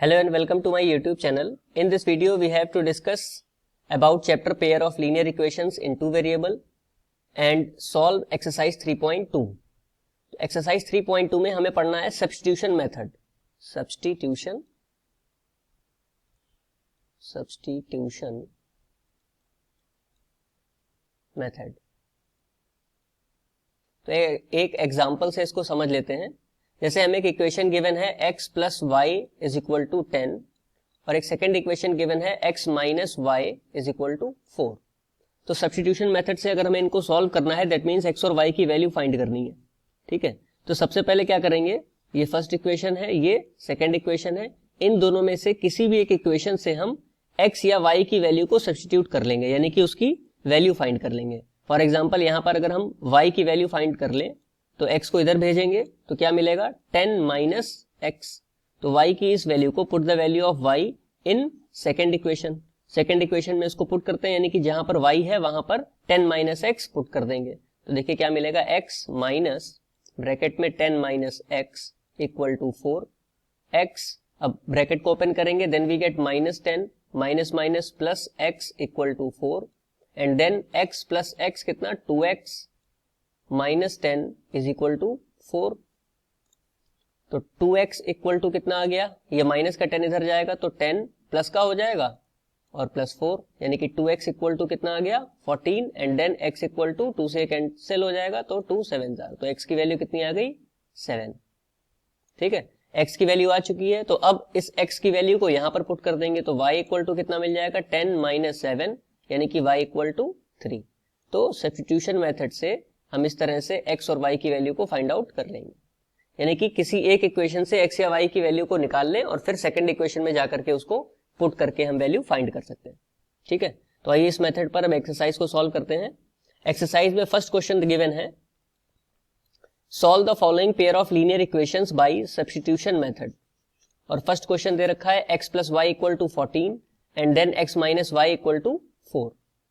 Hello and welcome to my YouTube channel. In this video we have to discuss about chapter pair of linear equations in two variable and solve exercise 3.2. Exercise 3.2 में हमें पढ़ना है substitution method. Substitution method. तो एक example से इसको समझ लेते हैं. जैसे हमें एक इक्वेशन गिवन है x plus y is equal to 10 और एक सेकेंड इक्वेशन गिवन है x minus y is equal to 4. तो सब्स्टिट्यूशन मेथड से अगर हमें इनको सॉल्व करना है दैट मीन्स x और y की वैल्यू फाइंड करनी है. ठीक है, तो सबसे पहले क्या करेंगे, ये फर्स्ट इक्वेशन है, ये सेकेंड इक्वेशन है, इन दोनों में से किसी भी एक इक्वेशन से हम x या y की वैल्यू को सब्स्टिट्यूट कर लेंगे, यानी कि उसकी वैल्यू फाइंड कर लेंगे. फॉर एग्जाम्पल यहाँ पर अगर हम y की वैल्यू फाइंड कर लें तो x को इधर भेजेंगे तो क्या मिलेगा 10 माइनस एक्स. तो y की इस वैल्यू को put the value of y in second equation. Second equation में इसको पुट करते हैं, यानी कि जहां पर y है वहां पर 10 माइनस एक्स पुट कर देंगे. तो देखिए क्या मिलेगा, x माइनस ब्रैकेट में 10 minus x equal to 4. x अब ब्रैकेट को ओपन करेंगे then we get minus 10 minus minus plus x equal to 4 and then x plus x कितना 2x minus 10 is equal to 4. तो 2x इक्वल टू कितना आ गया, ये माइनस का 10 इधर जाएगा तो 10 प्लस का हो जाएगा और प्लस 4, यानी कि 2x इक्वल टू कितना आ गया 14 and then x equal to 2 से कैंसिल हो जाएगा तो 2 7 जार. तो x की वैल्यू कितनी आ गई 7. ठीक है, x की वैल्यू आ चुकी है. तो अब इस x की वैल्यू को यहां पर पुट कर देंगे तो y इक्वल टू कितना मिल जाएगा 10 माइनस 7 यानी कि y इक्वल टू 3. तो सब्स्टिट्यूशन मेथड से हम इस तरह से x और y की वैल्यू को फाइंड आउट कर लेंगे, यानी कि किसी एक इक्वेशन से x या y की वैल्यू को निकाल लें और फिर सेकंड इक्वेशन में जाकर के उसको पुट करके हम वैल्यू फाइंड कर सकते हैं. ठीक है, तो आइए इस मेथड पर अब एक्सरसाइज को सॉल्व करते हैं. एक्सरसाइज में फर्स्ट क्वेश्चन गिवन है, solve the following pair of linear equations by substitution method. और फर्स्ट क्वेश्चन दे रखा है x plus y equal to 14 and then x minus y equal to 4.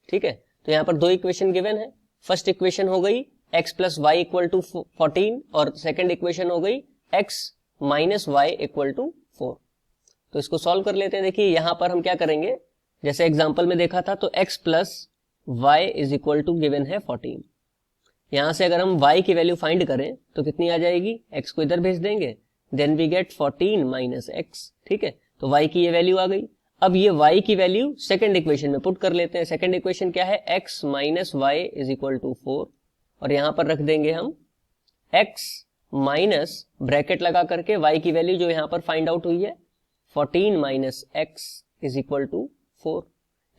ठीक है, तो यहाँ पर दो इक्वेशन गिवन है. फर्स्ट इक्वेशन हो गई x plus y equal to 14 और सेकेंड इक्वेशन हो गई x minus y equal to 4. तो इसको सॉल्व कर लेते हैं. देखिए यहां पर हम क्या करेंगे, जैसे एग्जांपल में देखा था तो x plus y is equal to given है 14. यहां से अगर हम y की वैल्यू फाइंड करें तो कितनी आ जाएगी, x को इधर भेज देंगे then we get 14 minus x. ठीक है, तो y की ये वैल्यू आ गई. अब ये y की वैल्यू सेकंड इक्वेशन में पुट कर लेते हैं. सेकंड इक्वेशन क्या है, x minus y is equal to 4 और यहां पर रख देंगे हम x माइनस ब्रैकेट लगा करके y की वैल्यू जो यहां पर फाइंड आउट हुई है 14 minus x is equal to 4.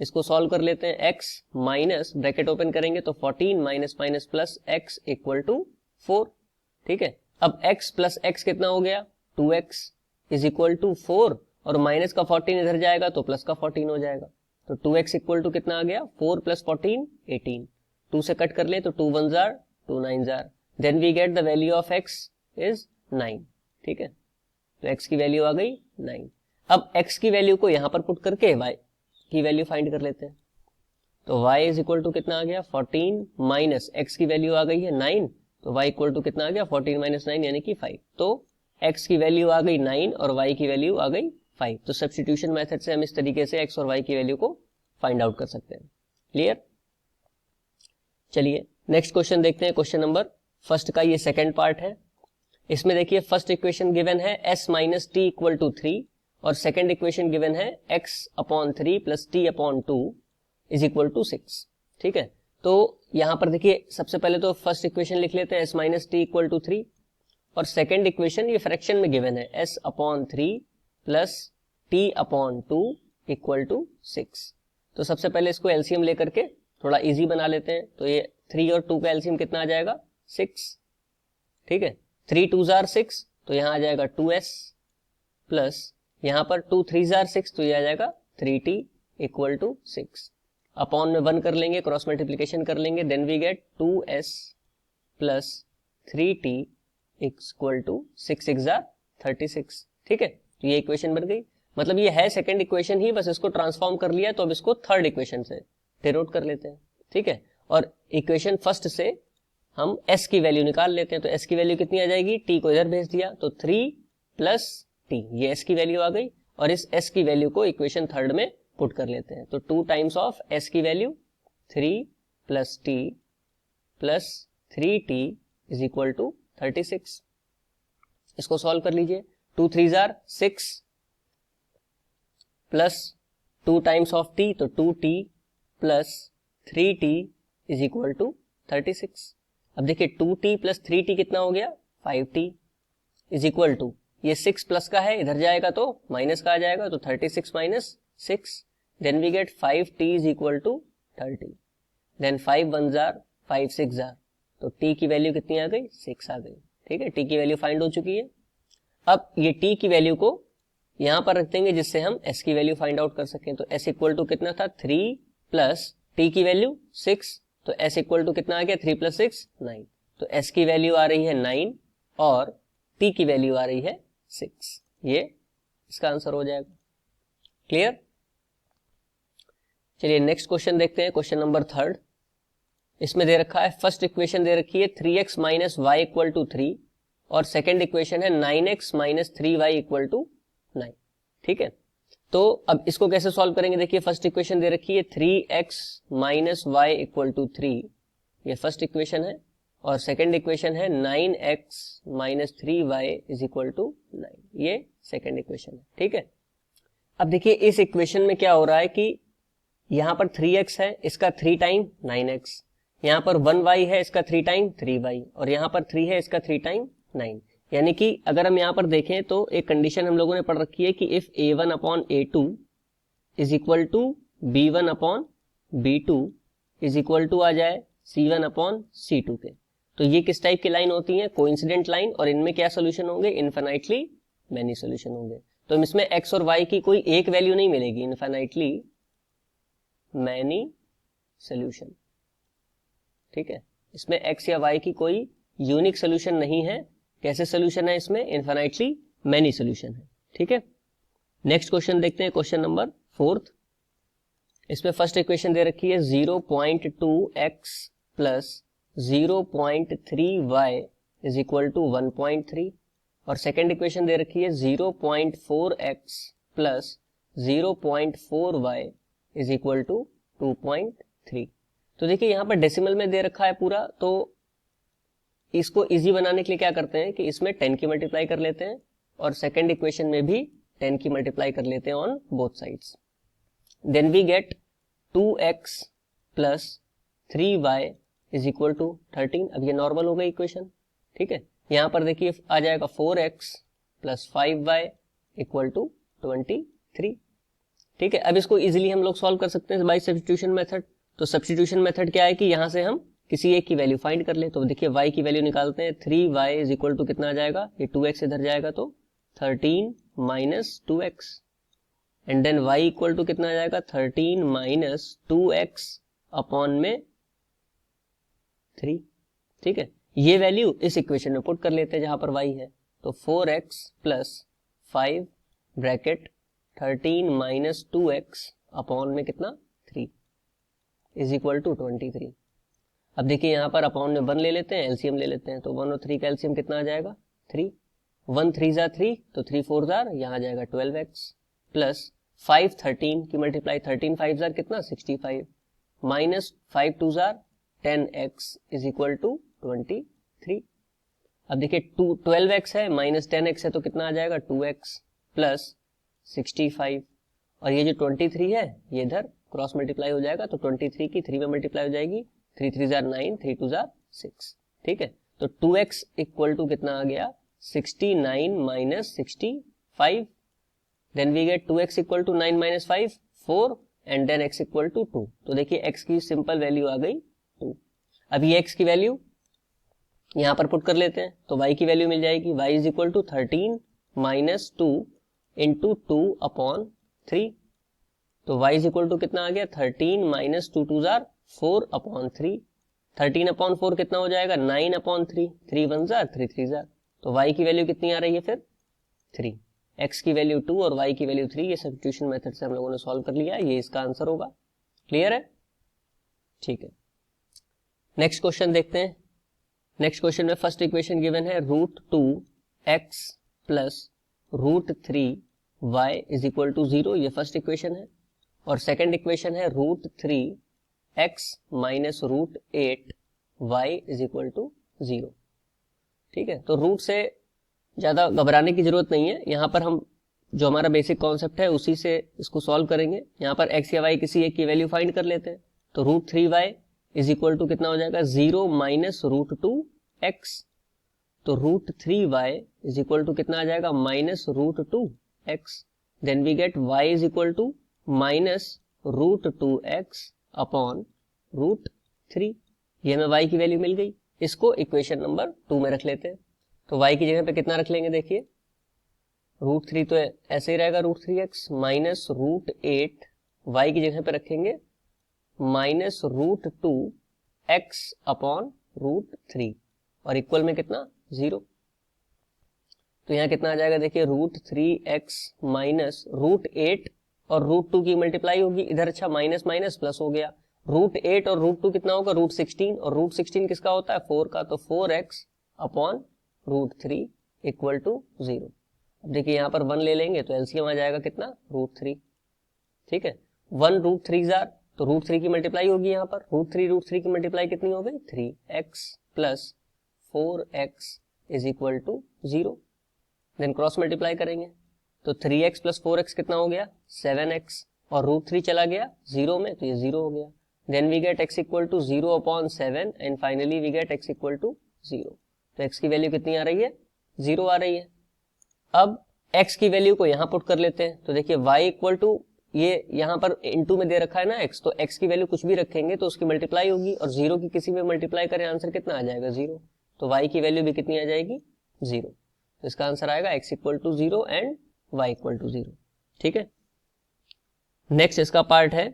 इसको सॉल्व कर लेते हैं. x माइनस ब्रैकेट ओपन करेंगे तो 14 minus minus plus x equal to 4. ठीक है, अब x प्लस x कितना हो गया 2x इज इक्वल टू 4 और माइनस का 14 इधर जाएगा तो प्लस का 14 हो जाएगा. तो 2x इक्वल टू कितना आ गया 4 प्लस 14 18. 2 से कट कर ले तो 2 1 जार 2 9 जार then we get the value of x is 9. ठीक है, तो x की वैल्यू आ गई 9. अब x की वैल्यू को यहां पर पुट करके y की वैल्यू फाइंड कर लेते हैं. तो y इज इक्वल टू कितना आ गया 14 माइनस x की वैल्यू आ गई है 9 तो y इक्वल टू कितना आ गया 14 माइनस 9 यानी कि 5. तो x की वैल्यू आ गई 9 और y की वैल्यू आ गई 5. तो सब्स्टिट्यूशन मेथड से हम इस तरीके से x और y की वैल्यू को फाइंड आउट कर सकते हैं. क्लियर. चलिए नेक्स्ट क्वेश्चन देखते हैं. क्वेश्चन नंबर फर्स्ट का ये सेकंड पार्ट है. इसमें देखिए फर्स्ट इक्वेशन गिवन है s minus t equal to 3 और सेकंड इक्वेशन गिवन है x upon 3 plus t upon 2 is equal to 6. ठीक है, तो यहां पर देखिए सबसे पहले तो फर्स्ट इक्वेशन लिख लेते हैं s minus t equal to 3 और सेकंड इक्वेशन ये फ्रैक्शन में गिवन है s upon 3 plus t upon 2 equal to 6. तो सबसे पहले इसको एलसीएम लेकर के थोड़ा इजी बना लेते हैं. तो ये 3 और 2 का एलसीएम कितना आ जाएगा 6. ठीक है, 3 2 जार 6 तो यहां आ जाएगा 2s प्लस यहां पर 2 3 जार 6 तो ये आ जाएगा 3t इक्वल टू 6. अपॉन में 1 कर लेंगे, क्रॉस मल्टीप्लीकेशन कर लेंगे then we get 2s plus 3t equal to 6 6 जार 36. ठीक है, तो ये इक्वेशन बन गई. मतलब ये है सेकंड इक्वेशन ही, बस इसको ट्रांसफॉर्म कर लिया तो अब इसको थर्ड इक्वेशन से डिनोट कर लेते हैं. ठीक है, और इक्वेशन फर्स्ट से हम s की वैल्यू निकाल लेते हैं. तो s की वैल्यू कितनी आ जाएगी, t को इधर भेज दिया तो 3 प्लस t, ये s की वैल्यू आ गई. और इस s की वैल्यू को इक्वेशन थर्ड में पुट कर लेते हैं। तो 2 टाइम्स ऑफ s की value 3 plus t plus 3t is equal to 36। इसको सॉल्व कर लीजिए। 2 3 जार 6 प्लस 2 टाइम्स ऑफ t तो 2t plus 3t is equal to 36। अब देखिए 2t प्लस 3t कितना हो गया 5t इज इक्वल टू, ये 6 प्लस का है इधर जाएगा तो माइनस का आ जाएगा, तो 36 minus 6, then we get 5t is equal to 30, then 5 1 जार 5 6 जार, तो t की वैल्यू कितनी आ गई 6 आ गई। ठीक है, t की वैल्यू फाइंड हो चुकी है। अब ये t की वैल्यू को यहां पर रख देंगे जिससे हम s की वैल्यू फाइंड आउट कर सकें। तो s इक्वल टू कितना था 3 प्लस t की वैल्यू 6, तो s इक्वल टू कितना आ गया 3 प्लस 6 9, तो s की वैल्यू आ रही है 9 और t की वैल्यू आ रही है 6। ये इसका आंसर हो जाएगा। क्लियर? चलिए नेक्स्ट क्वेश्चन देखते हैं, क्वेश्चन नंबर 3। इसमें दे रखा है फर्स्ट इक्वेशन दे रखी है 3x minus y equal to 3 और सेकेंड इक्वेशन है 9x minus 3y equal to 9। ठीक है, तो अब इसको कैसे सॉल्व करेंगे? देखिए फर्स्ट इक्वेशन दे रखी है 3x minus y equal to 3, ये फर्स्ट इक्वेशन है, और सेकेंड इक्वेशन है 9x minus 3y is equal to 9, ये सेकेंड इक्वेशन है। ठीक है, अब देखिए इस इक्वेशन में क्या हो रहा है कि यहां पर 3x है, इसका 3 टाइम 9x, यहां पर 1y है, इसका 3 टाइम 3y, और यहां पर 3 है, इसका 3 टाइम 9। यानी कि अगर हम यहां पर देखें तो एक कंडीशन हम लोगों ने पढ़ रखी है कि if a1 upon a2 is equal to b1 upon b2 is equal to आ जाए c1 अपॉन c2 के, तो ये किस टाइप की लाइन होती है? कोइंसिडेंट लाइन, और इनमें क्या सोल्यूशन होंगे? इनफाइनाइटली मैनी सोल्यूशन होंगे। तो इसमें x और y की कोई एक वैल्यू नहीं मिलेगी, इनफाइनाइटली मैनी सोल्यूशन। ठीक है, इसमें x या y की कोई यूनिक सोल्यूशन नहीं है। कैसे सोल्यूशन है इसमें? इनफाइनाइटली मैनी सोल्यूशन है। ठीक है, नेक्स्ट क्वेश्चन देखते हैं, क्वेश्चन नंबर 4। इसमें फर्स्ट इक्वेशन दे रखी है 0.2x plus 0.3y is equal to 1.3, और सेकेंड इक्वेशन दे रखी है 0.4x plus 0.4y is equal to 2.3। तो देखिए यहां पर डेसिमल में दे रखा है पूरा, तो इसको इजी बनाने के लिए क्या करते हैं कि इसमें 10 की मल्टीप्लाई कर लेते हैं और सेकेंड इक्वेशन में भी 10 की मल्टीप्लाई कर लेते हैं on both sides, then we get 2x plus 3y is equal to 13। अब ये नॉर्मल हो गई इक्वेशन। ठीक है, यहां पर देखिए आ जाएगा 4x plus 5y equal to 23। ठीक है, अब इसको इजीली हम लोग सॉल्व कर सकते हैं बाय सब्स्टिट्यूशन मेथड। तो सब्स्टिट्यूशन मेथड क्या है कि यहां से हम किसी एक की वैल्यू फाइंड कर ले। तो देखिए y की वैल्यू निकालते हैं, 3y इज इक्वल टू कितना आ जाएगा, ये 2x इधर जाएगा तो 13 minus 2x, and then y equal to कितना आ जाएगा 13 माइनस 2x अपॉन में 3। ठीक है, ये वैल्यू इस इक्वेशन में पुट कर लेते हैं जहां पर y है, तो 4x plus 5 bracket 13 minus 2x upon में कितना 3 इज इक्वल टू 23। अब देखिए यहां पर अपॉन में 1 ले लेते हैं, एलसीएम ले लेते हैं, तो 1 और 3 का एलसीएम कितना आ जाएगा 3, 1 3 जार 3, तो 3 4 जार, यहाँ आ जाएगा 12x प्लस 5 13 की मल्टीप्लाई 13 5 जार कितना 65 माइनस 5 2 जार 10x इज इक्वल टू 23। अब देखिए 12x है माइनस 10x है तो कितना आ जाएगा 2x प्लस 65, और ये जो 23 है ये इधर क्रॉस मल्टीप्लाई हो जाएगा, तो 23 की 3 में मल्टीप्लाई हो जाएगी, 3 3 जार 9, 3 2 जार 6। ठीक है, तो 2x इक्वल टू कितना आ गया 69 minus 65, then we get 2x equal to 9 minus 5 4, and then x equal to 2। तो देखिए x की सिंपल वैल्यू आ गई 2। अब ये x की वैल्यू यहां पर पुट कर लेते हैं, तो y की वैल्यू मिल जाएगी, y is equal to 13 minus 2 into 2 upon 3, तो y इज इक्वल टू कितना आ गया 13 माइनस 2 2 जार 4 अपॉन 3, 13 अपॉन 4 कितना हो जाएगा 9 अपॉन 3, 3 1 जार 3 3 जार, तो y की वैल्यू कितनी आ रही है फिर 3, x की वैल्यू 2 और y की वैल्यू 3। ये सब्स्टिट्यूशन मेथड से हम लोगों ने सॉल्व कर लिया, ये इसका आंसर होगा। क्लियर है? ठीक है, नेक्स्ट क्वेश्चन देखते हैं। नेक्स्ट क्वेश्चन में फर्स्ट इक्वेशन गिवन है √2x plus √3 y is equal to 0, ये फर्स्ट इक्वेशन है। और सेकंड इक्वेशन है √3x minus √8 y is equal to 0। ठीक है, तो रूट से ज्यादा घबराने की जरूरत नहीं है। यहाँ पर हम जो हमारा बेसिक कॉन्सेप्ट है उसी से इसको सॉल्व करेंगे। यहाँ पर x या y किसी एक की वैल्यू फाइंड कर लेते हैं। तो √3y इज इक्वल टू कितना हो जाएगा, 0 माइनस √2x। तो √3y इज इक्वल टू कितना आ जाएगा, minus √2x। Then we get y is equal to minus √2x upon √3। ये हमें y की वैल्यू मिल गई। इसको इक्वेशन नंबर 2 में रख लेते हैं। तो y की जगह पे कितना रख लेंगे, देखिए √3 तो ऐसे ही रहेगा √3x माइनस √8, y की जगह पे रखेंगे माइनस √2x अपॉन √3 और इक्वल में कितना, 0। तो यहाँ कितना आ जाएगा, देखिए √3x माइनस √8 और √2 की मल्टीप्लाई होगी इधर। अच्छा, माइनस माइनस प्लस हो गया। √8 और √2 कितना होगा, √16, और √16 किसका होता है, 4 का। तो 4x अपॉन √3 इक्वल टू 0। अब देखिए यहाँ पर 1 ले लेंगे तो एलसीएम आ जाएगा कितना, √3। ठीक है, 1 √3 जार, तो √3 की मल्टीप्लाई होगी यहाँ पर। √3 की मल्टीप्लाई कितनी हो गई, 3x plus 4x is equal to 0। Then cross multiply करेंगे तो 3x प्लस 4x कितना हो गया, 7x, और √3 चला गया 0 में तो ये 0 हो गया। Then we get x equal to 0 upon 7 and finally we get x equal to 0। तो x की वैल्यू कितनी आ रही है, 0 आ रही है। अब x की वैल्यू को यहां पुट कर लेते हैं। तो देखिए y इक्वल टू, ये यहां पर इनटू में दे रखा है ना x, तो x की वैल्यू कुछ भी रखेंगे तो उसकी मल्टीप्लाई होगी, और 0 की किसी में मल्टीप्लाई करें आंसर कितना आ जाएगा, 0। तो y की वैल्यू भी कितनी आ जाएगी, 0। तो इसका आंसर आएगा x equal to 0 and y equal to 0। ठीक है, नेक्स्ट इसका पार्ट है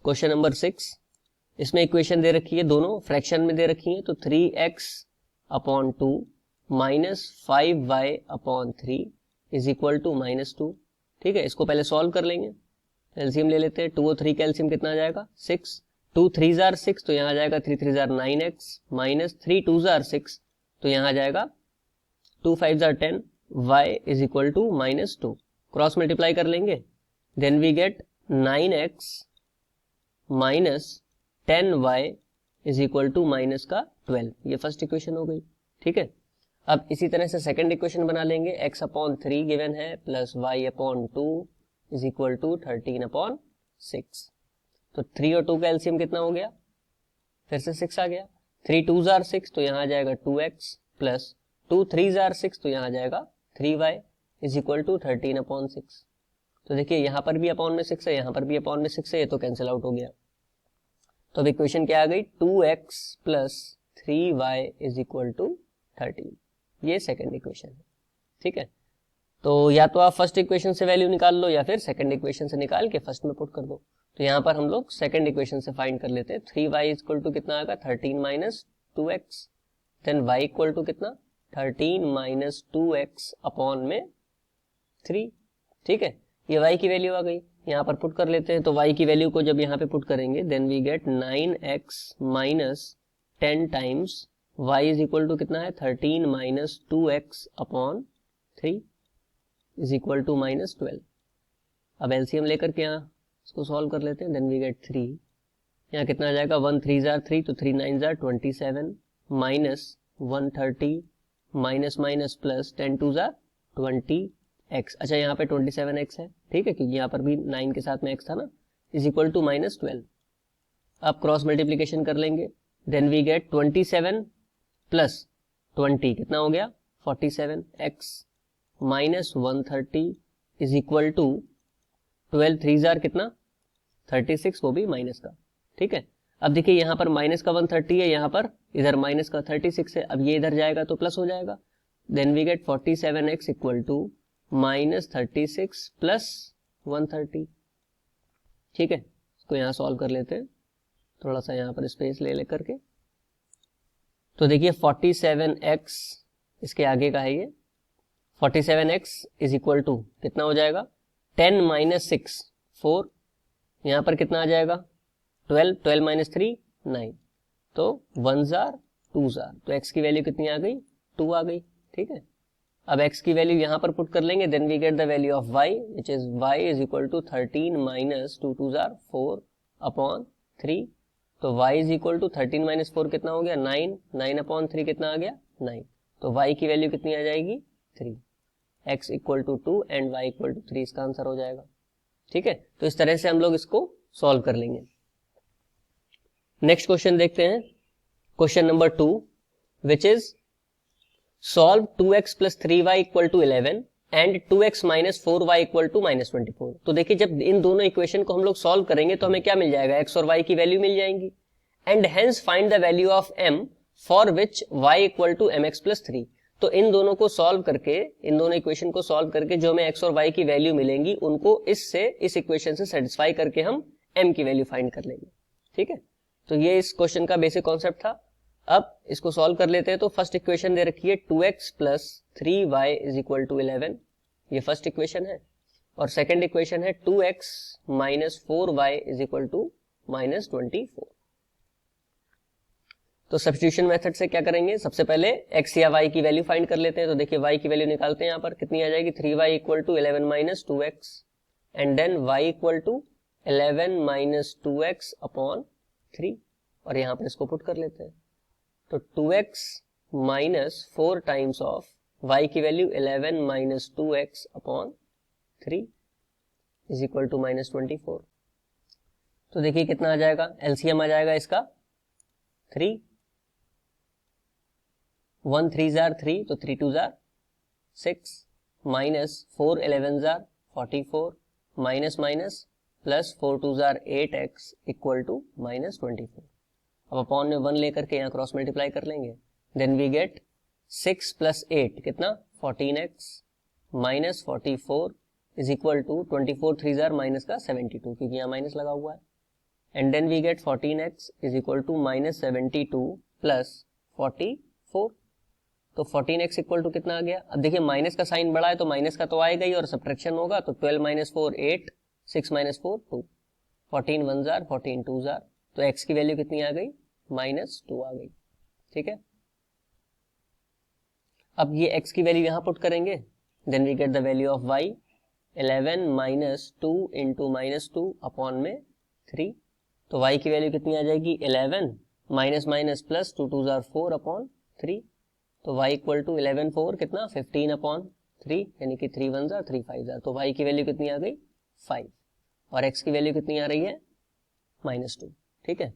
क्वेश्चन नंबर 6। इसमें इक्वेशन दे रखी है, दोनों फ्रैक्शन में दे रखी है। तो 3x upon 2 minus 5y upon 3 is equal to -2। ठीक है, इसको पहले सॉल्व कर लेंगे। एलसीएम ले लेते हैं। 2 और 3 का एलसीएम कितना आ जाएगा, 6। 2 3 जार 6, तो यहाँ आ जाएगा 3 3 जार 9x माइनस 3 2 जार 6, तो यहाँ आ जाएगा 2 5 जार 10, y is equal to -2। Cross multiply कर लेंगे, then we get 9x minus 10y is equal to minus का 12। ये फर्स्ट इक्वेशन हो गई। ठीक है, अब इसी तरह से सेकंड इक्वेशन बना लेंगे। x अपॉन 3 गिवन है plus y upon 2 is equal to 13 upon 6। तो 3 और 2 का एलसीएम कितना हो गया, फिर से 6 आ गया। 3 2 जार 6, तो यहाँ आ जाएगा 2x प्लस 2 3 जार 6, तो यहाँ आ जाएगा 3y is equal to 13 upon 6। तो देखिए यहाँ पर भी अपॉन में 6 है, यहाँ पर भी अपॉन में 6 है, ये तो कैंसिल आउट हो गया। तो अब इक्वेशन क्या आ गई, 2x plus 3y is equal to 13। ये सेकंड इक्वेशन है। ठीक है, तो या तो आप फर्स्ट इक्वेशन से वैल्यू निकाल लो या फिर सेकंड इक्वेशन से निकाल के फर्स्ट में पुट कर दो। तो यहाँ पर हम लोग सेकंड इक्वेशन से फाइंड कर लेते हैं। 3y इज इक्वल टू कितना आएगा, 13 minus 2x। Then y equal to कितना, 13 माइनस 2x अपॉन में 3। ठीक है, ये y की वैल्यू आ गई, यहाँ पर पुट कर लेते हैं। तो y की वैल्यू को जब यहाँ पे पुट करेंगे, then we get 9x minus 10 times y is equal to कितना है, 13 minus 2x upon 3 is equal to -12। अब एलसीएम लेकर के यहाँ इसको सॉल्व कर लेते हैं। देन वी गेट 3, यहाँ कितना आ जाएगा, 1 3 जार 3, तो 3 9 jar 27 minus 130 minus minus plus 10 2 jar 20x। अच्छा, यहाँ पे 27x है। ठीक है, क्योंकि यहाँ पर भी 9 के साथ में x था ना, इज इक्वल टू -12। अब क्रॉस मल्टीप्लीकेशन कर लेंगे, देन वी गेट 27 प्लस 20 कितना हो गया, 47x minus 130 is equal to 12 3 जार कितना, 36, वो भी माइनस का। ठीक है, अब देखिए यहाँ पर माइनस का 130 है, यहाँ पर इधर माइनस का 36 है। अब ये इधर जाएगा तो प्लस हो जाएगा। Then we get 47x equal to minus 36 plus 130। ठीक है, इसको यहाँ सॉल्व कर लेते हैं, थोड़ा सा यहाँ पर स्पेस ले लेकर के। तो देखिए 47x इसके आगे का है, ये 47x इज इक्वल टू कितना हो जाएगा, 10 माइनस 6 4, यहाँ पर कितना आ जाएगा 12, 12 माइनस 3 9, तो 1 जार 2 जार, तो x की वैल्यू कितनी आ गई, 2 आ गई। ठीक है, अब x की वैल्यू यहाँ पर पुट कर लेंगे, then we get the value of y which is y is equal to 13 minus 2 2 जार 4 अपॉन 3। तो y is equal to 13 minus 4 कितना हो गया 9, 9 अपॉन 3 कितना आ गया 9। तो y की वैल्यू कितनी आ जाएगी 3, x equal to 2 and y equal to 3 इसका आंसर हो जाएगा। ठीक है, तो इस तरह से हम लोग इसको सॉल्व कर लेंगे। नेक्स्ट क्वेश्चन देखते हैं, question number 2 which is solve 2x plus 3y equal to 11 and 2x minus 4y equal to minus 24। तो देखिए जब इन दोनों इक्वेशन को हम लोग सॉल्व करेंगे तो हमें क्या मिल जाएगा, x और y की वैल्यू मिल जाएंगी। And hence find the value of m for which y equal to mx plus 3। तो इन दोनों को सॉल्व करके, इन दोनों इक्वेशन को सॉल्व करके जो हमें x और y की वैल्यू मिलेंगी उनको इस इक्वेशन से सेटिस्फाई करके हम m की वैल्यू फाइंड कर लेंगे। ठीक है, तो ये इस क्वेश्चन का बेसिक कॉन्सेप्ट था। अब इसको सॉल्व कर लेते हैं। तो फर्स्ट इक्वेशन दे रखी है 2x plus 3y is equal to 11, ये फर्स्ट इक्वेशन है। और सेकंड इक्वेशन है 2x minus 4y is equal to minus 24। तो सब्स्टिट्यूशन मेथड से क्या करेंगे, सबसे पहले x या y की वैल्यू फाइंड कर लेते हैं। तो देखिए y की वैल्यू निकालते हैं, यहाँ पर कितनी आ जाएगी 3y equal to 11 minus 2x and then y equal to 11 minus 2x upon 3 और यहाँ पर इसको पुट कर लेते हैं। तो 2x minus 4 times of y की value 11 minus 2x upon 3 is equal to minus 24। तो देखिए कितना आ जाएगा, एलसीएम आ जाएगा इसका 3, 1 3 जार 3 तो 3 2 जार 6 माइनस 4 11 जार 44 माइनस माइनस प्लस 4 2 जार 8x इक्वल टू माइनस 24। अब अपॉन में 1 लेकर के यहाँ क्रॉस मल्टीप्लाई कर लेंगे, देन वी गेट 6 प्लस 8 कितना 14x minus 44 is equal to 24 3 जार माइनस का 72 क्योंकि यहाँ माइनस लगा हुआ है। And then we get 14x is equal to minus 72 plus 44। तो 14x इक्वल टू कितना आ गया। अब देखिए माइनस का साइन बड़ा है तो माइनस का तो आएगा ही और सब्ट्रैक्शन होगा, तो 12 माइनस 4 8, 6 माइनस 4 2, 14 1 जार 14 2 जार, तो x की वैल्यू कितनी आ गई माइनस 2 आ गई। ठीक है, अब ये x की वैल्यू यहां पुट करेंगे, then we get the value of y 11 minus 2 into minus 2 upon में 3। तो y की वैल्यू कितनी आ जाएगी 11 माइनस माइनस प्लस 2 2 जार 4 अपॉन 3। तो y इक्वल टू 11 4 कितना 15 अपॉन 3 यानी कि 3 1 जार 3 5 जार। तो y की वैल्यू कितनी आ गई 5 और x की वैल्यू कितनी आ रही है माइनस 2। ठीक है,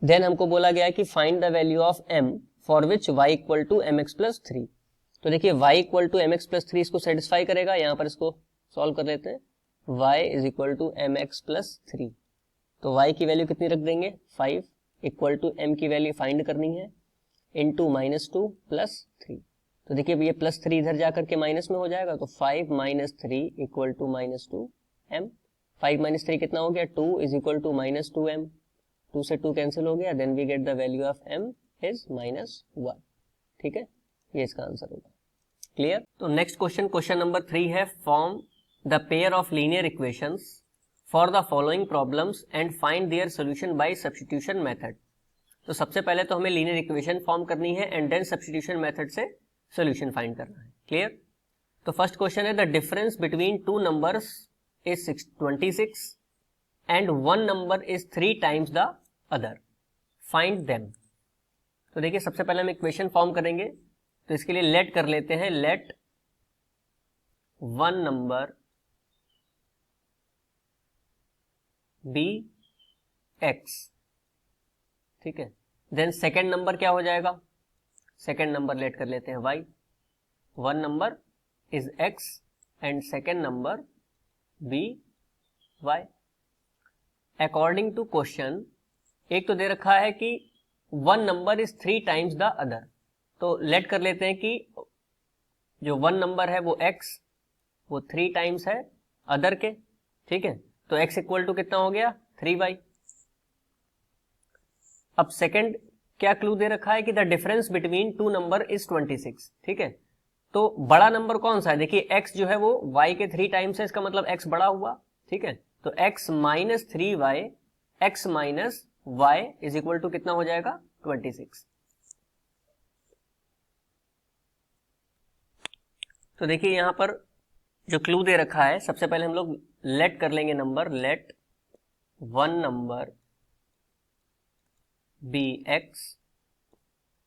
देन हमको बोला गया कि find the value of m for which y equal to mx plus 3। तो देखिए y equal to mx plus 3 इसको सेटिस्फाई करेगा। यहाँ पर इसको सॉल्व कर लेते हैं, y is equal to mx plus 3। तो y की वैल्यू कितनी रख देंगे 5 इक्वल टू m की वैल्यू फाइंड करनी है इंटू माइनस 2 प्लस 3। तो देखिए ये प्लस 3 इधर जाकर के माइनस में हो जाएगा, तो 5 minus 3 equal to minus 2 m। 5 minus 3 कितना हो गया 2 is equal to minus 2 m। 2 से 2 कैंसिल हो गया, then we get the value of m is minus 1। ठीक है, ये इसका आंसर होगा। क्लियर। तो नेक्स्ट क्वेश्चन, क्वेश्चन नंबर 3 है form the pair of linear equations for the following problems and find their solution bye substitution method. तो सबसे पहले तो हमें लीनियर इक्वेशन फॉर्म करनी है एंड देन सब्स्टिट्यूशन मेथड से सॉल्यूशन फाइंड करना है। क्लियर। तो फर्स्ट क्वेश्चन है the difference between two numbers is 26 and one number is 3 times the other, find them. तो देखिए सबसे पहले हम इक्वेशन फॉर्म करेंगे, तो इसके लिए लेट कर लेते हैं, let one number be x। ठीक है, देन सेकेंड नंबर क्या हो जाएगा, सेकेंड नंबर लेट कर लेते हैं y। One number is x and second number be y। According to question एक तो दे रखा है कि one number is 3 times the other, तो लेट कर लेते हैं कि जो वन नंबर है वो x वो 3 टाइम्स है अदर के। ठीक है, तो x इक्वल टू कितना हो गया 3y। अब सेकंड क्या क्लू दे रखा है कि the difference between two number is 26। ठीक है, तो बड़ा नंबर कौन सा है, देखिए x जो है वो y के 3 टाइम्स है, इसका मतलब x बड़ा हुआ। ठीक है, तो x minus 3y, x minus y is equal to कितना हो जाएगा 26। तो देखिए यहाँ पर जो क्लू दे रखा है, सबसे पहले हम लोग लेट कर लेंगे number, let one number be x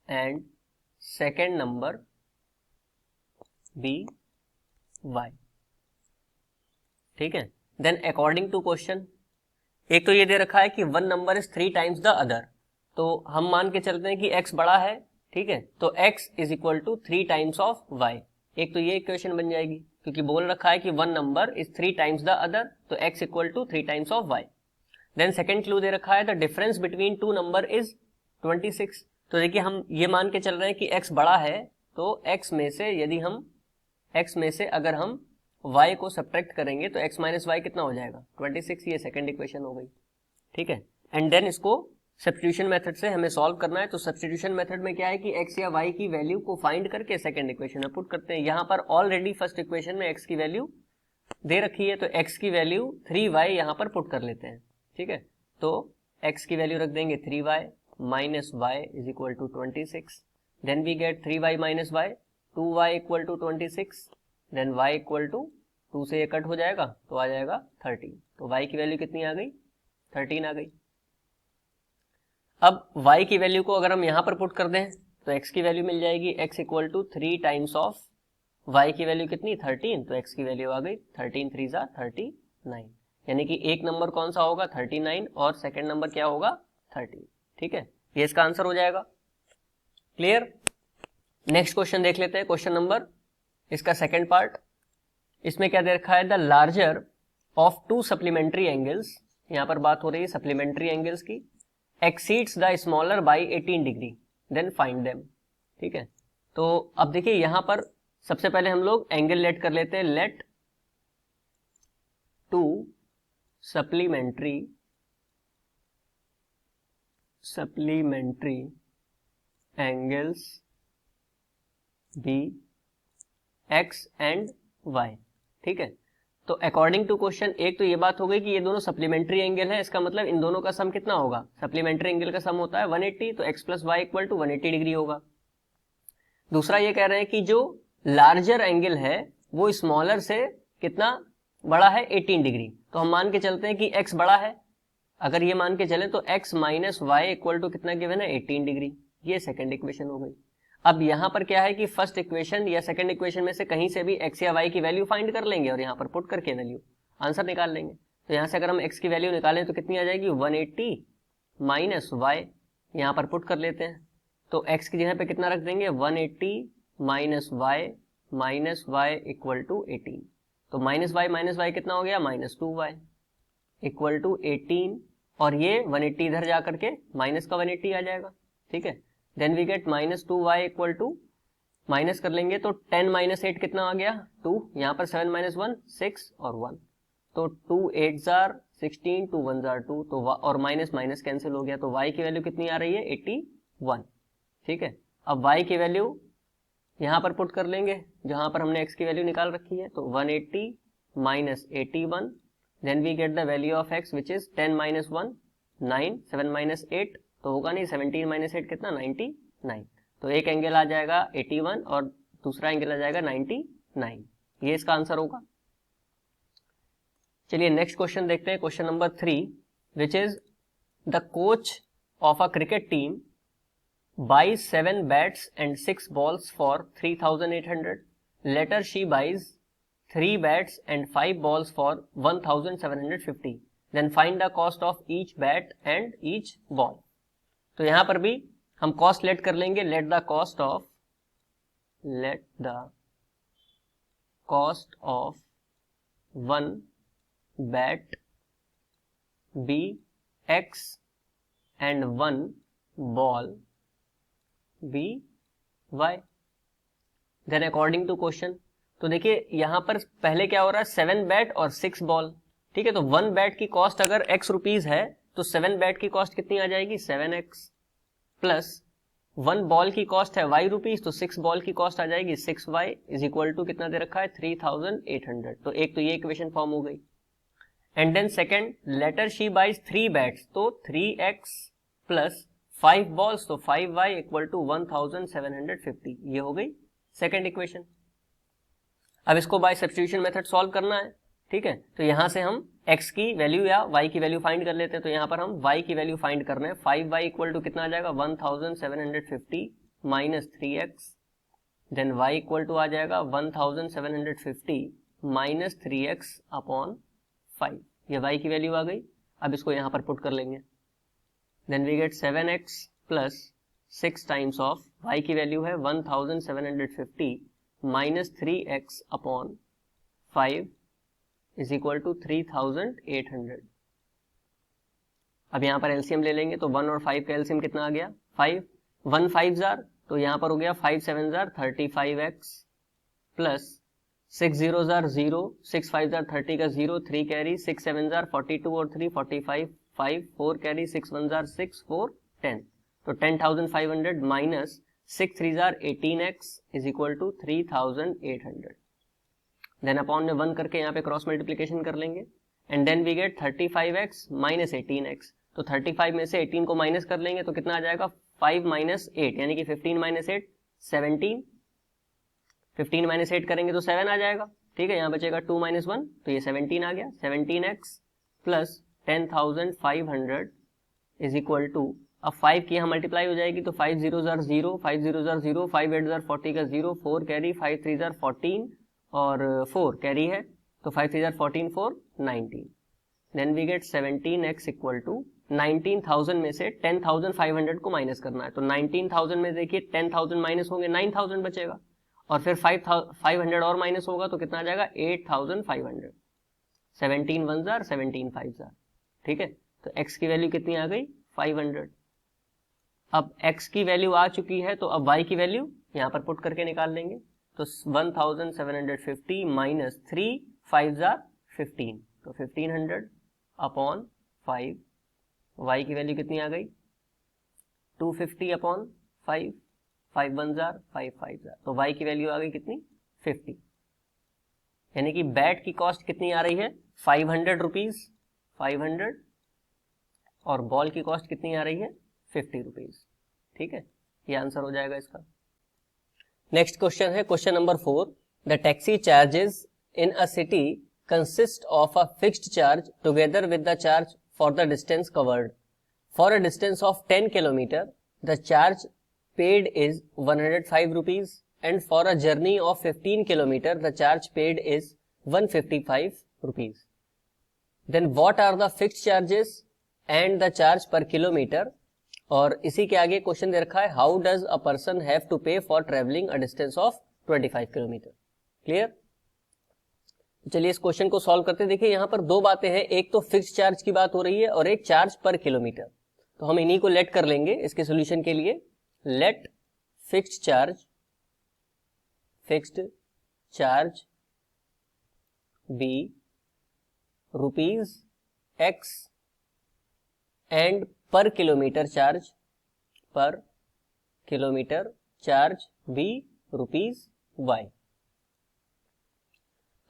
and second number be y, ठीक है। देन अकॉर्डिंग टू क्वेश्चन, एक तो ये दे रखा है कि one number is 3 times the other, तो हम मान के चलते हैं कि x बड़ा है, ठीक है, तो x is equal to 3 times of y। एक तो ये इक्वेशन बन जाएगी, क्योंकि बोल रखा है कि one number is 3 times the other, तो x equal to 3 times of y। Then second clue दे रखा है the difference between two number is 26। तो देखिए हम ये मान के चल रहे हैं कि x बड़ा है, तो x में से यदि हम x में से अगर हम y को सब्ट्रैक्ट करेंगे तो x माइनस वाई कितना हो जाएगा, 26। ये सेकंड इक्वेशन हो गई, ठीक है। एंड देन इसको सब्स्टिट्यूशन मेथड से हमें सॉल्व करना है। तो सब्स्टिट्यूशन मेथड में क्या है कि x या y की वैल्यू को फाइंड करके सेकंड इक्वेशन में पुट करते हैं। यहाँ पर ऑलरेडी फर्स्ट इक्वेशन में x की वैल्यू दे रखी है, तो x की वैल्यू 3y यहाँ पर पुट कर लेते हैं, ठीक है। तो x की वैल्यू रख देंगे 3y minus y is equal to 26। Then we get 3y minus y, 2y equal to 26, then y equal to 2 से ये कट हो जाएगा तो आ जाएगा 13। तो y की वैल्यू कितनी आ गई, 13 आ गई। अब y की वैल्यू को अगर हम यहां पर पुट कर दें तो x की वैल्यू मिल जाएगी, x equal to 3 times of y की वैल्यू कितनी, 13, तो x की वैल्यू आ गई 13 3 जा 39, यानी कि एक नंबर कौन सा होगा 39 और सेकंड नंबर क्या होगा 30, ठीक है। ये इसका आंसर हो जाएगा। क्लियर। नेक्स्ट क्वेश्चन देख लेते हैं, क्वेश्चन नंबर इसका सेकंड पार्ट। इसमें क्या दे रखा है, the larger of two supplementary angles, यहां पर बात हो रही है सप्लीमेंट्री एंगल्स की, exceeds the smaller by 18 degree, then find them, ठीक है। तो अब देखिए यहां पर सबसे पहले हम लोग एंगल लेट कर लेते हैं, let two supplementary angles be x and y, ठीक है। तो अकॉर्डिंग टू क्वेश्चन, एक तो ये बात हो गई कि ये दोनों सप्लीमेंट्री एंगल है, इसका मतलब इन दोनों का सम कितना होगा, सप्लीमेंट्री एंगल का सम होता है 180, तो x plus y equal to 180 degree होगा। दूसरा ये कह रहे हैं कि जो लार्जर एंगल है वो स्मॉलर से कितना बड़ा है, 18 डिग्री। तो हम मान के चलते हैं कि x बड़ा है, अगर ये मान के चले तो x minus y equal to कितना गिवन है, 18 डिग्री। ये सेकेंड इक्वेशन हो गई। अब यहां पर क्या है कि फर्स्ट इक्वेशन या सेकंड इक्वेशन में से कहीं से भी x या y की वैल्यू फाइंड कर लेंगे और यहां पर पुट करके वैल्यू आंसर निकाल लेंगे। तो यहां से अगर हम x की वैल्यू निकालें तो कितनी आ जाएगी, 180 माइनस वाई, यहां पर पुट कर लेते हैं। तो x की जगह पे कितना रख देंगे, 180 माइनस वाई इक्वल टू 18। तो माइनस वाई कितना हो गया, माइनस 2y इक्वल टू 18, और ये 180 इधर जाकर के माइनस का 180 आ जाएगा, ठीक है। Then we get minus 2y equal to, minus कर लेंगे तो 10 माइनस 8 कितना आ गया, 2, यहाँ पर 7 माइनस 1 6 और 1, तो 2 8 जार 16, 2 1 जार 2, तो और माइनस माइनस कैंसिल हो गया, तो y की वैल्यू कितनी आ रही है, 81, ठीक है। अब y की वैल्यू यहाँ पर पुट कर लेंगे जहां पर हमने x की वैल्यू निकाल रखी है, तो 180 minus 81, then we get the value of x which is 10 minus 1 9, 7 minus 8 तो होगा नहीं, 17 माइनस 8 कितना, 99। तो एक एंगल आ जाएगा 81 और दूसरा एंगल आ जाएगा 99, ये इसका आंसर होगा। चलिए नेक्स्ट क्वेश्चन देखते हैं, question number 3, which is the coach of a cricket team buys 7 bats and 6 balls for 3,800. Later she buys 3 bats and 5 balls for 1,750. Then find the cost of each bat and each ball. तो यहां पर भी हम cost let कर लेंगे, let the cost of 1 bat be x and 1 ball be y, then according to question. तो देखिए यहां पर पहले क्या हो रहा है, 7 बैट और 6 बॉल, ठीक है। तो 1 बैट की कॉस्ट अगर x रुपीज है तो 7 बैट की कॉस्ट कितनी आ जाएगी, 7x, प्लस 1 बॉल की कॉस्ट है y रुपीज, तो 6 बॉल की कॉस्ट आ जाएगी 6y इज इक्वल टू कितना दे रखा है, 3,800। तो एक तो ये इक्वेशन फॉर्म हो गई। And then second, later she buys 3 bats, तो 3x प्लस 5 बॉल्स, तो 5y इक्वल टू 1,750, ये हो गई सेकेंड इक्वेशन। अब इसको बाय सब्स्टिट्यूशन मेथड सॉल्व करना है, ठीक है। तो यहां से हम x की वैल्यू या y की वैल्यू फाइंड कर लेते हैं। तो यहां पर हम y की वैल्यू फाइंड कर रहे हैं। 5y इक्वल टू कितना आ जाएगा 1750 minus 3x, then y equal to आ जाएगा 1750 माइनस 3x अपॉन 5। ये y की वैल्यू आ गई। अब इसको यहां पर पुट कर लेंगे, then we get 7x plus 6 times of y की वैल्यू है 1750 minus 3x upon 5 is equal to 3800। अब यहां पर एलसीएम ले लेंगे तो 1 और 5 का एलसीएम कितना आ गया 5, 1 5 जार, तो यहां पर हो गया 5 7 jar 35x plus 6 0 jar 0, 6 5 jar 30 का 0, 3 कैरी, 6 7 जार 42 और 3 45, 5 4 कैरी, 6 1 जार 6 4 10, तो 10,500 माइनस 6 3 जार 18x is equal to 3800। Then upon में 1 करके यहाँ पे क्रॉस मल्टीप्लीकेशन कर लेंगे and then we get 35x minus 18x। तो 35 में से 18 को माइनस कर लेंगे तो कितना आ जाएगा 5 माइनस 8, यानी कि 15 माइनस 8 17, 15 माइनस 8 करेंगे तो 7 आ जाएगा, ठीक है। यहाँ बचेगा 2 माइनस 1, तो ये 17 आ गया। 17x plus 10,500 is equal to, अब 5 की यहाँ मल्टीप्लाई हो जाएगी तो 5 0 जार 0, 5 0 जार 0, 5 8 जार 40 का 0, 4 कैरी, 5 3 जार 14 और 4 कैरी है, तो 5 3 जार 14 4 19। Then we get 17x equal to 19,000 में से 10,500 को माइनस करना है। तो 19,000 में देखिए 10,000 माइनस होंगे 9,000 बचेगा, और फिर 500 और माइनस होगा तो कितना आ जाएगा 8,500। 17 1 जार 17 5 जार, ठीक है। तो x की वैल्यू कितनी आ गई 500। अब x की वैल्यू आ चुकी है तो अब y की वैल्यू यहाँ पर पुट करके निकाल लेंगे। तो 1750 माइनस 3 5 जार 15, तो 1500 अपॉन 5, y की वैल्यू कितनी आ गई 250 अपॉन 5, 5 1 जार 5 5 जार, तो y की वैल्यू आ गई कितनी 50। यानी कि बैट की कॉस्ट कितनी आ रही है 500 रुपीज, 500, और बॉल की कॉस्ट कितनी आ रही है 50 रुपीज, ठीक है। ये आंसर हो जाएगा इसका। नेक्स्ट क्वेश्चन है question number 4। The taxi charges in a city consist of a fixed charge together with the charge for the distance covered. For a distance of 10 kilometre the charge paid is 105 rupees and for a journey of 15 kilometer the charge paid is 155 rupees. Then what are the fixed charges and the charge per kilometer? और इसी के आगे question दे रखा है how does a person have to pay for traveling a distance of 25 kilometre. Clear? चलिए इस question को सॉल्व करते हैं। देखिए यहाँ पर दो बातें हैं, एक तो फिक्स्ड चार्ज की बात हो रही है और एक चार्ज पर किलोमीटर। तो हम इन्हीं को लेट कर लेंगे इसके सोल्यूशन के लिए। Let fixed charge be rupees x and per kilometre charge be rupees y.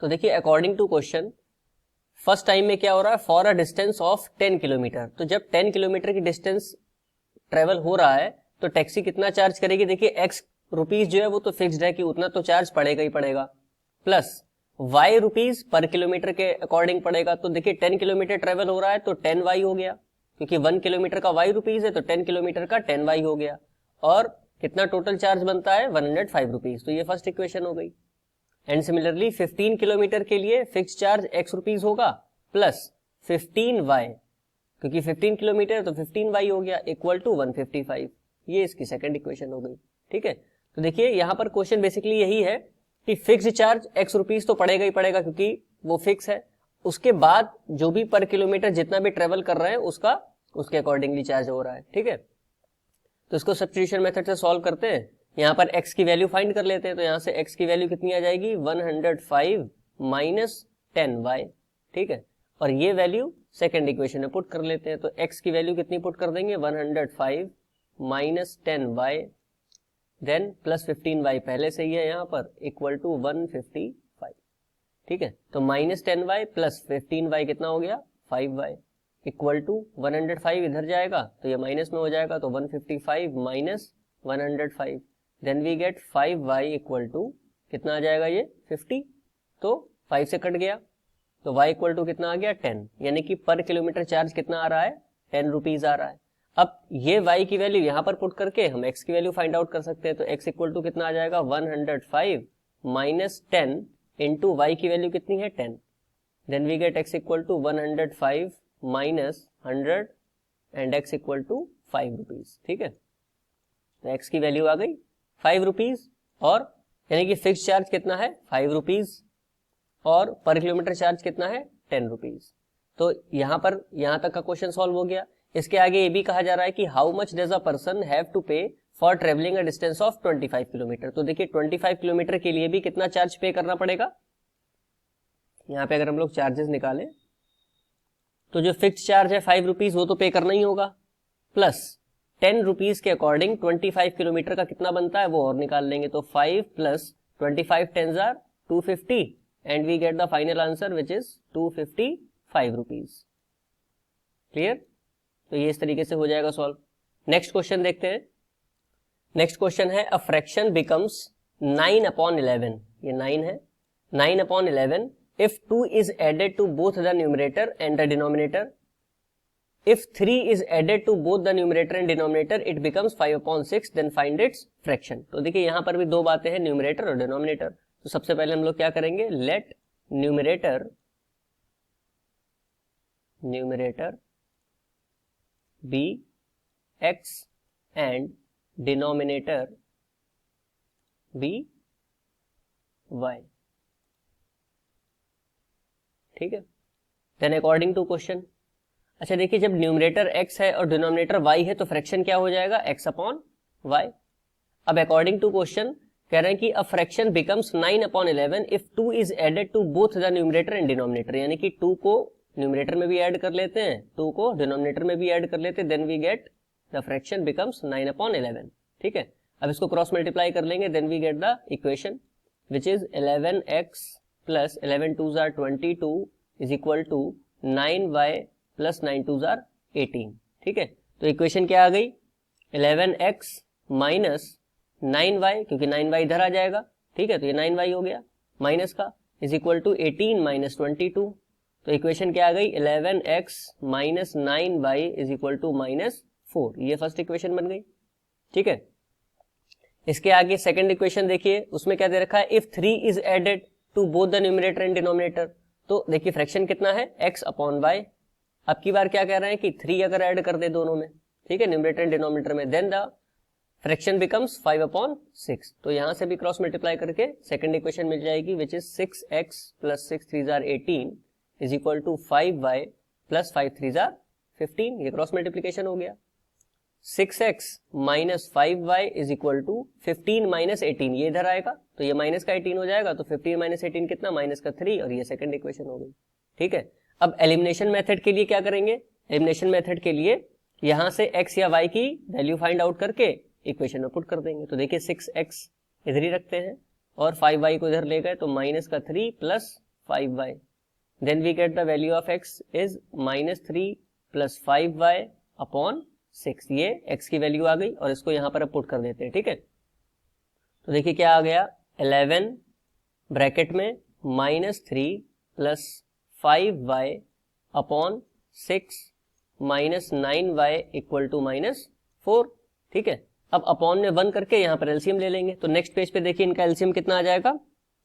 तो देखिए according to question first time में क्या हो रहा है for a distance of 10 kilometre. तो जब 10 किलोमीटर की डिस्टेंस ट्रेवल हो रहा है तो टैक्सी कितना चार्ज करेगी। देखिए एक्स रुपीज जो है वो तो फिक्स्ड है कि उतना तो चार्ज पड़ेगा ही पड़ेगा, plus y rupees per kilometre के अकॉर्डिंग पड़ेगा। तो देखिए 10 किलोमीटर ट्रेवल हो रहा है तो 10 वाई हो गया, क्योंकि 1 किलोमीटर का वाई रुपीज है तो 10 किलोमीटर का 10 वाई हो गया, और कितना टोटल चार्ज बनता है 105 रुपीज। तो ये फर्स्ट इक्वेशन हो गई। एंड सिमिलरली 15 किलोमीटर के लिए फिक्स चार्ज एक्स रुपीज होगा प्लस 15 वाई, क्योंकि 15 किलोमीटर तो 15 वाई हो गया इक्वल टू 155। ये इसकी सेकंड इक्वेशन हो गई, ठीक है। तो देखिए यहां पर क्वेश्चन बेसिकली यही है कि फिक्स चार्ज एक्स रुपीज तो पड़ेगा ही पड़ेगा क्योंकि वो फिक्स है, उसके बाद जो भी पर किलोमीटर जितना भी ट्रेवल कर रहे हैं उसके अकॉर्डिंगली चार्ज हो रहा है, ठीक है। तो इसको सब्स्टिट्यूशन मेथड से सॉल्व करते हैं। यहाँ पर x की वैल्यू फाइंड कर लेते हैं। तो यहाँ से x की वैल्यू कितनी आ जाएगी 105 माइनस 10y, ठीक है। और ये वैल्यू सेकंड इक्वेशन में पुट कर लेते हैं। तो x की वैल्यू कितनी पुट कर देंगे 105 minus 10y, then plus 15y पहले से ही है यहाँ पर इक्वल टू 155, ठीक है। तो माइनस 10y प्लस 15y कितना हो गया 5y इक्वल टू 105 इधर जाएगा तो ये माइनस में हो जाएगा, तो 155 minus 105, then we get 5y equal to कितना आ जाएगा ये 50, तो 5 से कट गया, तो y इक्वल टू कितना आ गया 10, यानी कि पर किलोमीटर चार्ज कितना आ रहा है 10 रुपीज आ रहा है। अब ये y की वैल्यू यहां पर पुट करके हम x की वैल्यू फाइंड आउट कर सकते हैं, तो x इक्वल टू कितना आ जाएगा 105 माइनस 10 इंटू वाई की वैल्यू कितनी है 10, then we get x equal to 105 minus 100 and x equal to 5 rupees. ठीक है, तो x की वैल्यू आ गई 5 रुपीज, और यानी कि फिक्स चार्ज कितना है 5 रुपीज और पर किलोमीटर चार्ज कितना है 10 रुपीज। तो यहां पर यहां तक का क्वेश्चन सॉल्व हो गया। इसके आगे ये भी कहा जा रहा है कि how much does a person have to pay for traveling a distance of 25 kilometre. तो देखिए 25 किलोमीटर के लिए भी कितना चार्ज पे करना पड़ेगा। यहां पे अगर हम लोग चार्जेस निकालें तो जो फिक्स चार्ज है 5 रुपीज वो तो पे करना ही होगा, प्लस 10 रुपीज के अकॉर्डिंग 25 किलोमीटर का कितना बनता है वो और निकाल लेंगे। तो 5 plus 25 10 are 250 and we get the final answer which is 255 rupees. Clear? तो ये इस तरीके से हो जाएगा सॉल्व। नेक्स्ट क्वेश्चन देखते हैं। नेक्स्ट क्वेश्चन है अ फ्रैक्शन बिकम्स 9/11, ये 9 है, 9/11 if 2 is added to both the numerator and the denominator, if 3 is added to both the numerator and denominator it becomes 5/6, then find its fraction। तो देखिए यहां पर भी दो बातें हैं, न्यूमरेटर और डिनोमिनेटर। तो सबसे पहले हम लोग क्या करेंगे, let numerator be x and denominator be y। ठीक है, देन अकॉर्डिंग टू क्वेश्चन, अच्छा देखिए जब न्यूमरेटर x है और डिनोमिनेटर y है तो फ्रैक्शन क्या हो जाएगा x अपॉन y। अब अकॉर्डिंग टू क्वेश्चन कह रहे हैं कि a fraction becomes 9/11 if 2 is added to both the numerator and denominator, यानी कि 2 को न्यूमरेटर में भी ऐड कर लेते हैं, 2 को डिनोमिनेटर में भी ऐड कर लेते हैं, then we get the fraction becomes 9/11। ठीक है, अब इसको क्रॉस मल्टीप्लाई कर लेंगे, then we get the equation which is 11x plus 11 2s are 22 is equal to 9y plus 9 2s are 18। ठीक है, तो इक्वेशन क्या आ गई 11x माइनस 9y, क्योंकि 9y इधर आ जाएगा। ठीक है, तो ये 9y हो गया माइनस का, इज इक्वल टू 18 माइनस 22। तो इक्वेशन क्या आ गई 11x minus 9y is equal to minus 4, ये फर्स्ट इक्वेशन बन गई। ठीक है, इसके आगे सेकंड इक्वेशन देखिए, उसमें क्या दे रखा है, if 3 is added to both the numerator and denominator. तो देखिए फ्रैक्शन कितना है x अपॉन y। अब की बार क्या कह रहे हैं कि 3 अगर ऐड कर दे दोनों में, ठीक है, न्यूमरेटर एंड डिनोमिनेटर में, देन द फ्रैक्शन बिकम्स 5/6। तो यहां से भी क्रॉस मल्टीप्लाई करके सेकंड इक्वेशन मिल जाएगी which is 6x plus 6 3s are 18 is equal to 5y plus 5 3s are 15। ये क्रॉस मल्टीप्लीकेशन हो गया। 6x minus 5y is equal to 15 minus 18, ये इधर आएगा तो ये माइनस का 18 हो जाएगा, तो 15 माइनस 18 कितना, माइनस का 3, और ये सेकंड इक्वेशन हो गई। ठीक है, अब एलिमिनेशन मेथड के लिए क्या करेंगे, एलिमिनेशन मेथड के लिए यहां से x या y की वैल्यू फाइंड आउट करके इक्वेशन में पुट कर देंगे। तो देखिए 6x इधर ही रखते हैं और 5y को इधर ले गए, तो माइनस का 3 plus 5y, then we get the value of x is minus 3 plus 5y upon 6, ये x की वैल्यू आ गई और इसको यहां पर अब पुट कर देते हैं। ठीक है, तो देखिए क्या आ गया 11 ब्रैकेट में minus 3 plus 5y upon 6 minus 9y equal to minus 4। ठीक है, अब अपॉन में 1 करके यहां पर एलसीएम ले लेंगे। तो नेक्स्ट पेज पे देखिए इनका एलसीएम कितना आ जाएगा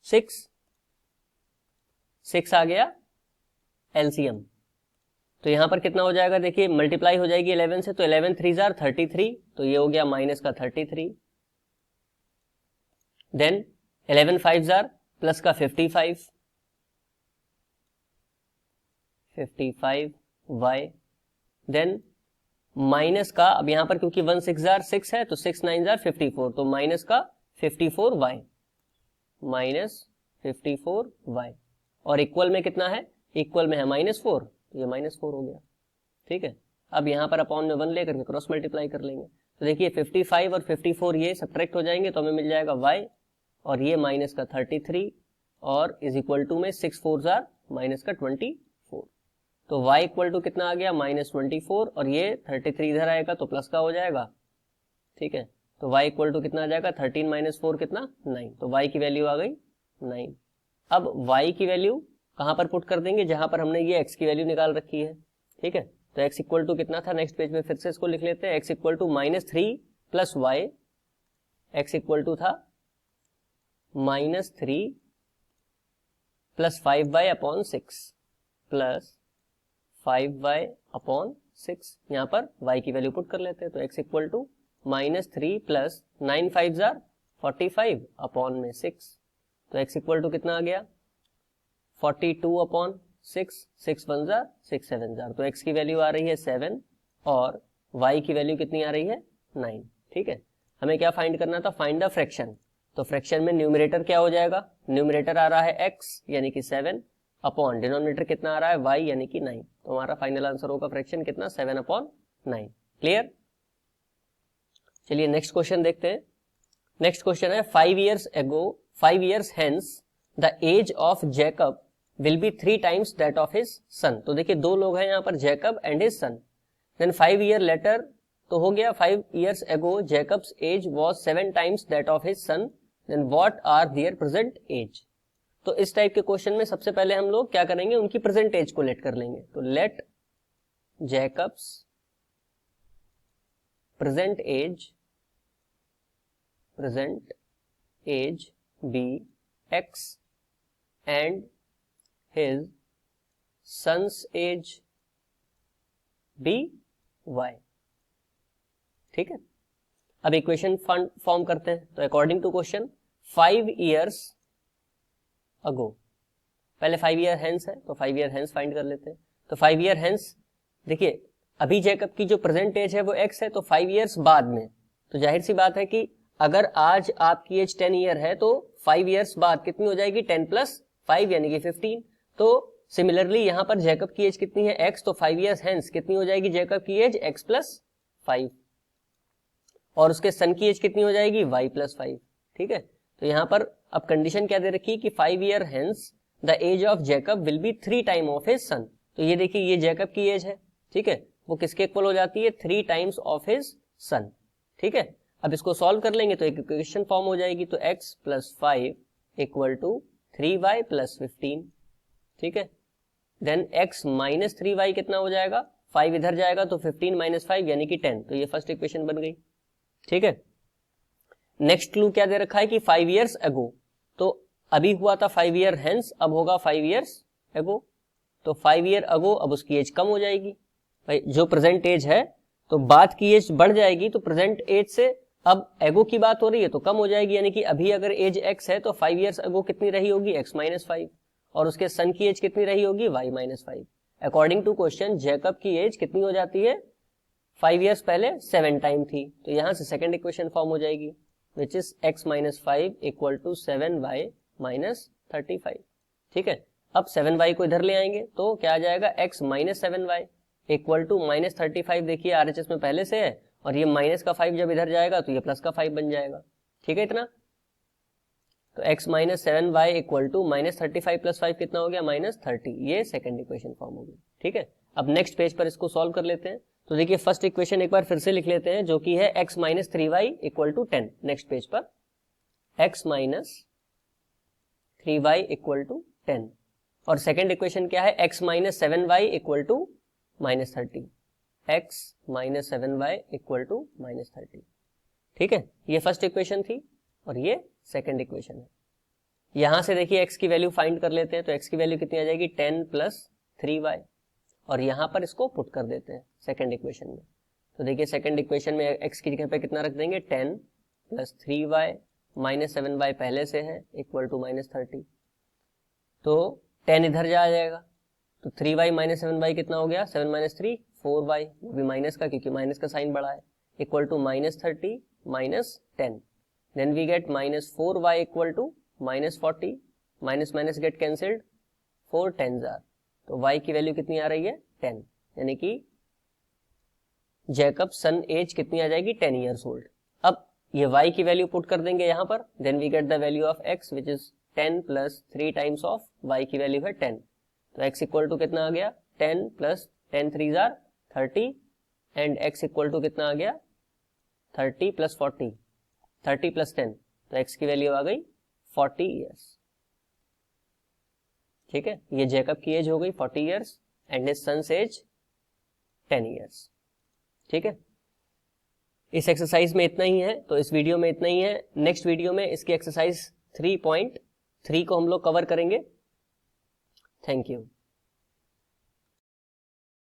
6 आ गया एलसीएम। तो यहां पर कितना हो जाएगा, देखिए मल्टीप्लाई हो जाएगी 11 से, तो 11 3s आर 33, तो ये हो गया माइनस का 33, देन 11 5s आर प्लस का 55y, देन माइनस का, अब यहां पर क्योंकि 1 6 जार 6 है तो 6 9 जार 54, तो माइनस का 54y, माइनस 54y, और इक्वल में कितना है, इक्वल में है -4, तो ये -4 हो गया। ठीक है, अब यहां पर अपॉन में 1 लेकर के क्रॉस मल्टीप्लाई कर लेंगे। तो देखिए 55 और 54 ये सब्ट्रैक्ट हो जाएंगे तो हमें मिल जाएगा y, और ये माइनस का 33 और इज इक्वल टू में 6 4 जार माइनस का 24, तो y इक्वल टू कितना आ गया -24, और ये 33 इधर आएगा तो प्लस का हो जाएगा। ठीक है, तो y इक्वल टू कितना आ जाएगा 13 माइनस 4 कितना 9, तो y की वैल्यू आ गई 9। अब y की वैल्यू कहां पर पुट कर देंगे, जहां पर हमने ये x की वैल्यू निकाल रखी है, ठीक है। तो x इक्वल टू कितना था, नेक्स्ट पेज में फिर से इसको लिख लेते हैं, x equal to -3 plus y, x equal to था -3 plus 5y upon 6 plus 5y upon 6, यहां पर y की वैल्यू पुट कर लेते हैं। तो x equal to -3 plus 9 5 45 upon में 6, तो x इक्वल टू कितना आ गया 42 अपॉन 6, 6 1 6 7 तो x की वैल्यू आ रही है 7 और y की वैल्यू कितनी आ रही है 9, ठीक है। हमें क्या फाइंड करना था, फाइंड द फ्रैक्शन। तो फ्रैक्शन में न्यूमरेटर क्या हो जाएगा, न्यूमरेटर आ रहा है x यानी कि 7 अपॉन डिनोमिनेटर कितना आ रहा है y यानी कि 9, तो हमारा फाइनल आंसर होगा फ्रैक्शन कितना 7 अपॉन 9। क्लियर। चलिए नेक्स्ट क्वेश्चन देखते हैं। नेक्स्ट क्वेश्चन है 5 years hence the age of Jacob will be 3 times that of his son। तो देखिए दो लोग हैं यहाँ पर, Jacob and his son. Then 5 year later, तो हो गया 5 years ago Jacob's age was 7 times that of his son, then what are their present age। तो इस टाइप के क्वेश्चन में सबसे पहले हम लोग क्या करेंगे, उनकी प्रेजेंट एज को लेट कर लेंगे। तो let Jacob's present age be x and his son's age be y, ठीक है। अब इक्वेशन फॉर्म करते हैं। तो according to question 5 years ago, पहले 5 year hence है तो 5 year hence फाइंड कर लेते हैं। तो 5 year hence, देखिए अभी जैकब की जो प्रेजेंट एज है वो x है, तो 5 years बाद में, तो जाहिर सी बात है कि अगर आज आपकी एज 10 ईयर है तो 5 years बाद कितनी हो जाएगी 10 + 5 यानी कि 15। तो सिमिलरली यहां पर जैकब की एज कितनी है x, तो 5 years hence कितनी हो जाएगी जैकब की एज x + 5 और उसके सन की एज कितनी हो जाएगी y + 5, ठीक है। तो यहां पर अब कंडीशन क्या दे रखी है कि 5 year hence the age of Jacob will be 3 time of his son. तो ये देखिए ये जैकब की एज है, ठीक है, वो किसके इक्वल हो जाती है 3 टाइम्स ऑफ हिज सन, ठीक है। अब इसको सॉल्व कर लेंगे तो एक इक्वेशन फॉर्म हो जाएगी। तो x + 5 = 3y + 15, ठीक है। देन x - 3y कितना हो जाएगा, 5 इधर जाएगा तो 15 - 5 यानी कि 10, तो ये फर्स्ट इक्वेशन बन गई, ठीक है। नेक्स्ट क्लू क्या दे रखा है कि 5 years ago, तो अभी हुआ था 5 year hence, अब होगा 5 years ago। तो 5 year ago अब उसकी एज कम हो जाएगी, भाई जो प्रेजेंट एज है तो बाद की एज बढ़ जाएगी, तो प्रेजेंट एज से अब एगो की बात हो रही है तो कम हो जाएगी, यानी कि अभी अगर एज x है तो 5 years ago कितनी रही होगी x - 5 और उसके सन की एज कितनी रही होगी y - 5। According to question Jacob की एज कितनी हो जाती है 5 years पहले 7 टाइम थी, तो यहां से सेकंड इक्वेशन फॉर्म हो जाएगी विच इज x - 5 = 7y - 35, ठीक है। अब 7y को इधर ले आएंगे तो क्या आ जाएगा x - 7y = -35। देखिए RHS में पहले से है और ये माइनस का 5 जब इधर जाएगा तो ये प्लस का 5 बन जाएगा, ठीक है इतना। तो x - 7y = -35 + 5 कितना हो गया -30, ये सेकंड इक्वेशन फॉर्म हो गई, ठीक है। अब नेक्स्ट पेज पर इसको सॉल्व कर लेते हैं। तो देखिए फर्स्ट इक्वेशन एक बार फिर से लिख लेते हैं जो कि है x - 3y = 10। नेक्स्ट पेज पर x - 3y = 10 और सेकंड इक्वेशन क्या है x - 7y = -30, x - 7y = -30, ठीक है। ये फर्स्ट इक्वेशन थी और ये सेकंड इक्वेशन है। यहां से देखिए x की वैल्यू फाइंड कर लेते हैं। तो x की वैल्यू कितनी आ जाएगी 10 + 3y और यहां पर इसको पुट कर देते हैं सेकंड इक्वेशन में। तो देखिए सेकंड इक्वेशन में x की जगह पे कितना रख देंगे 10 + 3y - 7y पहले से है = -30, तो 10 इधर जा जाएगा तो 3y - 7y कितना हो गया 7 - 3 4y, वो भी माइनस का क्योंकि माइनस का साइन बड़ा है, = -30 - 10। Then we get -4y = -40, minus get cancelled, 4 10s are, तो y की वैल्यू कितनी आ रही है 10, यानी कि जैकब सन एज कितनी आ जाएगी 10 years old। अब ये y की वैल्यू पुट कर देंगे यहां पर। Then we get the value of x which is 10 + 3 times of y की वैल्यू है 10, तो x = कितना आ गया 10 + 10 3s are 30 एंड x = कितना आ गया 30 + 40, 30 + 10, तो x की वैल्यू आ गई 40 years। ठीक है, ये जैकब की एज हो गई 40 years and his son's age 10 years. ठीक है, इस एक्सरसाइज में इतना ही है, तो इस वीडियो में इतना ही है। नेक्स्ट वीडियो में इसकी एक्सरसाइज 3.3 को हम लोग कवर करेंगे। Thank you.